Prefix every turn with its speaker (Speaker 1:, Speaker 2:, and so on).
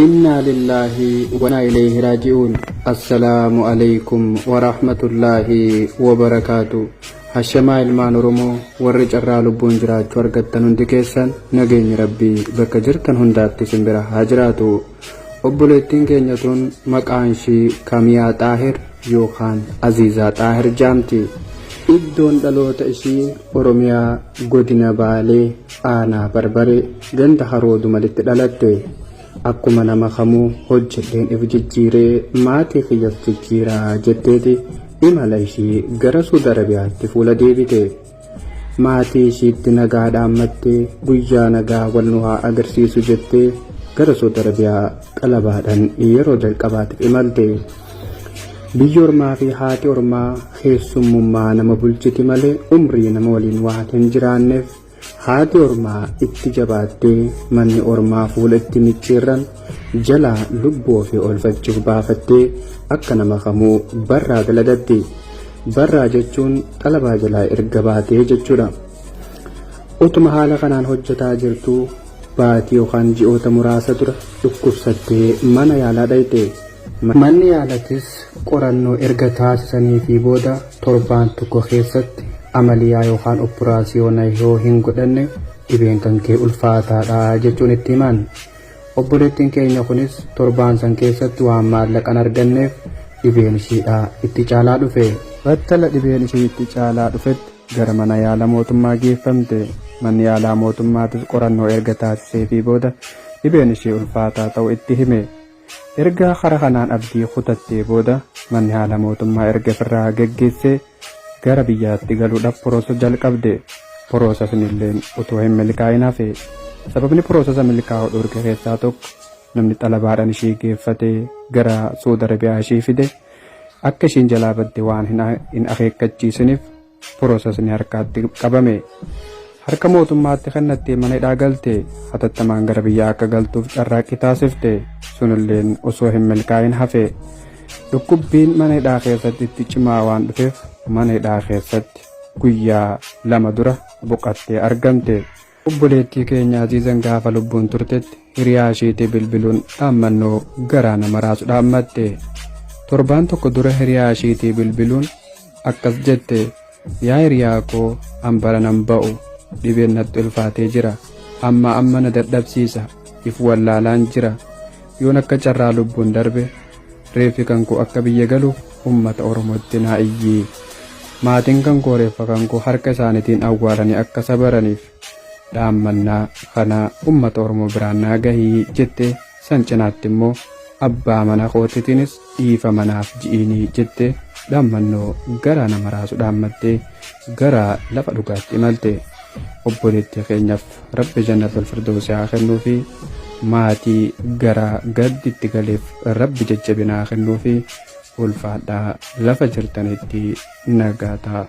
Speaker 1: إنا لله وإنا إليه راجعون. السلام عليكم ورحمة الله وبركاته. هشما ilmaan Oromoo warri carraa lubbuun jiraachuu argattan hundi keessan nageenyi Rabbii bakka jirtan hundaatti simbira haa jiraatu. Obboleettiin keenya tun maqaan ishii Kamiyaa Xaahir yookaan Aziizaa Xaahir jaamti. Iddoon dhaloota ishii Oromiyaa godina Baalee aanaa Barbaree ganda Haroodu malitti dhalatte. Akkuma nama kamuu hojjedheen if jijjiiree maatii kiyyaaf jijjiiraa jetteeti imala ishii gara Suudi Arabiyaatti fuula deebite. Maatii ishiitti nagaa dhaammattee guyyaa nagaa wal nu haa agarsiisu jettee gara Suudi Arabiyaa qalabaadhaan yeroo jalqabaatiif imalte. Biyyi ormaa fi haati ormaa keessummummaa nama bulchiti malee umrii nama waliin waan hin jiraanneef haati ormaa itti jabaattee manni ormaa fuula itti micciirran jalaa lubbuu ofii oolfachuuf baafattee akka nama kamuu barraa galadatti. Barraa jechuun xalabaa jalaa erga baatee jechuudha. Utuma haala kanaan hojjetaa jirtuu baatii yookaan ji'oota muraasa dura dhukkubsattee mana yaalaa dhayite. Manni yaalatis qorannoo erga taasisanii fi booda torbaan tokko keessatti amaliyaa yookaan operaasiyoona yoo hin godhanne dhibeen kan kee ulfaataadha jechuun itti himan. Obboleettiin keenya kunis torbaan san keessatti waan maallaqan arganneef dhibeen ishiidha itti caalaa dhufe. Battala dhibeen ishii itti caalaa dhufetti gara mana yaala mootummaa geeffamte. Manni yaalaa mootummaatis qorannoo erga taasisee fi booda dhibeen ishii ulfaataa ta'u itti hime. Erga karaa kanaan abdii kutattee booda manni yaala mootummaa erga firraa geggeessee gara biyyaatti galuudhaaf poroosa jalqabde. Poroosa sunilleen utoo hin milkaa'in hafe. Sababni poroosasa milkaa'uu dhorke keessaa tokko namni xalabaadhaan ishii geeffatee gara Suudi Arabiyaa ishii fide akka ishiin jalaa badde waan hin akeekkachiisiniif poroosasni harkaatti qabame. Harka mootummaatti kennattee mana hidhaa galte. Hatattamaan gara biyyaa akka galtuuf carraaqqii taasifte. Sunilleen osoo hin milkaa'in hafe. Dhukkubbiin mana hidhaa keessatti itti cimaa waan dhufeef mana hidhaa keessatti guyyaa 2 dura boqattee argamte. Obboleettii keenya Aziizan gaafa lubbuun turtetti hiriyaa ishiitii bilbiluun dhaammannoo garaa nama raasu dhaammatte. Torbaan tokko dura hiriyaa ishiitii bilbiluun akkas jette, yaa hiriyaa koo hambara nan ba'u dhibeen natti ulfaatee jira. Amma na dadhabsiisa if wallaalaan jira. Yoon akka carraa lubbuun darbe reeffi kan koo akka biyya galuuf ummata Oromootti naa iyyi. Maatiin kan koo reeffa kan koo harka isaaniitiin awwaalanii akka sabaraniif dhaammannaa kana ummata Oromoo biraan naa gahii jette. San cinaatti immoo abbaa mana kootiitiinis dhiifa manaaf ji'iinii jette dhaammannoo garaa nama raasu dhaammattee gara lafa dhugaatti imalte. Obboleettii keenyaaf Rabbi jannatul firdawsi haa kennuu fi maatii gara gadditti galeef Rabbi jajjabinaa kennuu fi ulfaadhaa lafa jirtanitti nagaa ta'a.